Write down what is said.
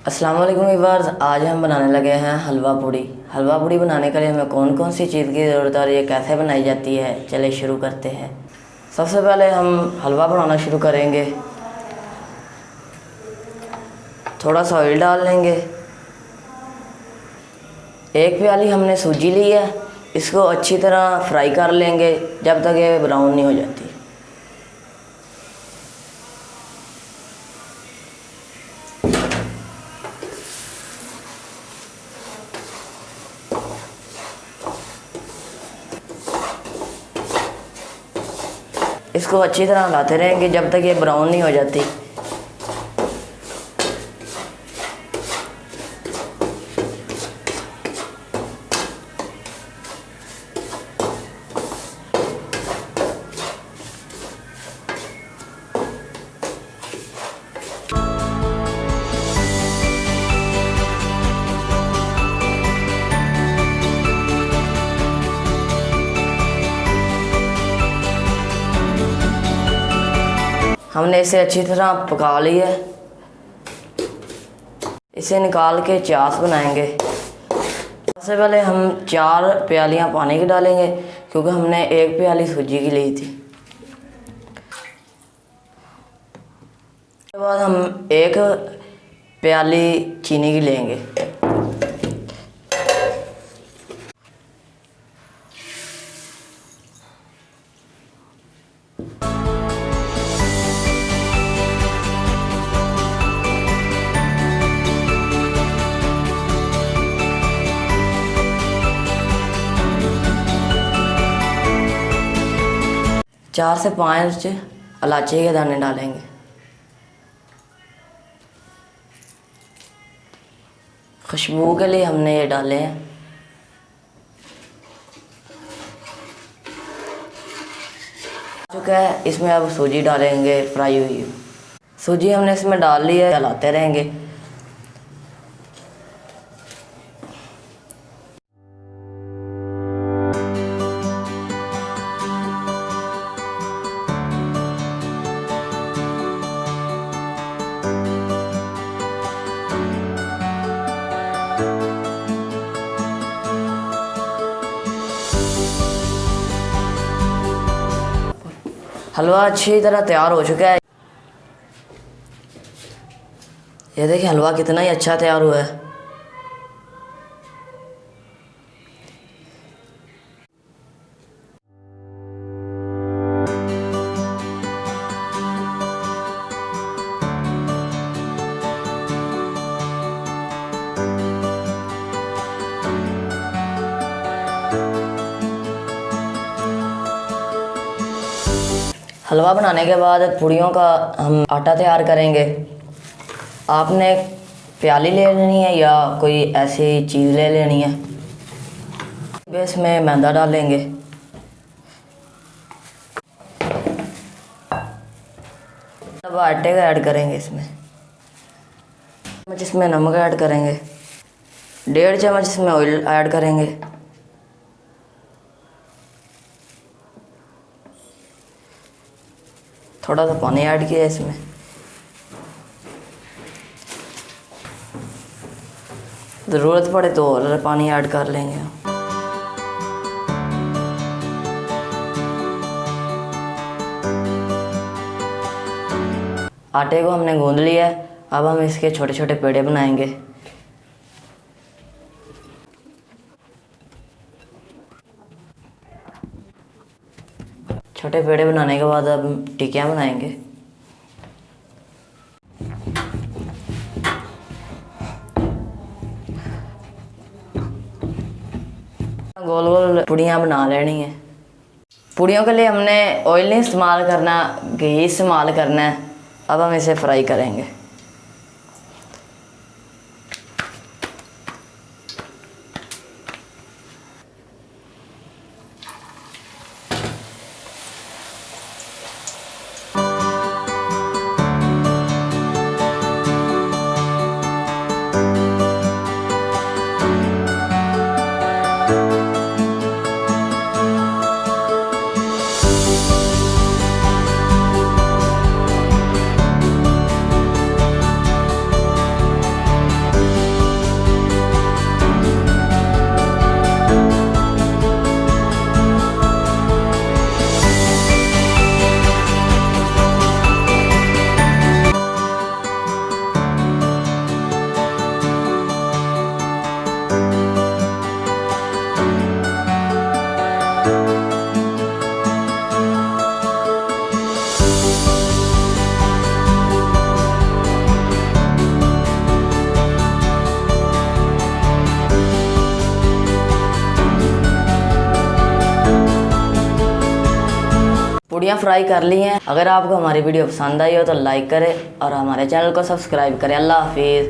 अस्सलाम वालेकुम व्यूअर्स। आज हम बनाने लगे हैं हलवा पूड़ी। हलवा पूड़ी बनाने के लिए हमें कौन कौन सी चीज़ की ज़रूरत है और ये कैसे बनाई जाती है, चले शुरू करते हैं। सबसे पहले हम हलवा बनाना शुरू करेंगे। थोड़ा सा ऑयल डाल लेंगे। एक प्याली हमने सूजी ली है, इसको अच्छी तरह फ्राई कर लेंगे जब तक ये ब्राउन नहीं हो जाती। इसको अच्छी तरह हिलाते रहेंगे जब तक ये ब्राउन नहीं हो जाती। हमने इसे अच्छी तरह पका लिया है। इसे निकाल के चास बनाएंगे। सबसे पहले हम 4 प्यालियाँ पानी की डालेंगे क्योंकि हमने 1 प्याली सूजी की ली थी। उसके बाद हम 1 प्याली चीनी की लेंगे। चार से 5 इलायची के दाने डालेंगे। खुशबू के लिए हमने ये डाले हैं। चुका है, इसमें अब सूजी डालेंगे फ्राई हुई। सूजी हमने इसमें डाल ली है, चलाते रहेंगे। हलवा अच्छी तरह तैयार हो चुका है। ये देखिए हलवा कितना ही अच्छा तैयार हुआ है। हलवा बनाने के बाद पूड़ियों का हम आटा तैयार करेंगे। आपने प्याली ले लेनी है या कोई ऐसी चीज़ ले लेनी है। बेस में मैदा डालेंगे। अब आटे का ऐड करेंगे। इसमें नमक ऐड करेंगे। 1.5 चम्मच इसमें ऑयल ऐड करेंगे। थोड़ा सा पानी ऐड किया इसमें। ज़रूरत पड़े तो और पानी ऐड कर लेंगे। आटे को हमने गूंद लिया है। अब हम इसके छोटे छोटे पेड़े बनाएंगे। छोटे पेड़े बनाने के बाद अब टिकियाँ बनाएंगे। गोल गोल पूड़ियाँ बना लेनी है। पूड़ियों के लिए हमने ऑयल नहीं इस्तेमाल करना, घी इस्तेमाल करना है। अब हम इसे फ्राई करेंगे। पूड़ियाँ फ्राई कर ली हैं। अगर आपको हमारी वीडियो पसंद आई हो तो लाइक करें और हमारे चैनल को सब्सक्राइब करें। अल्लाह हाफिज़।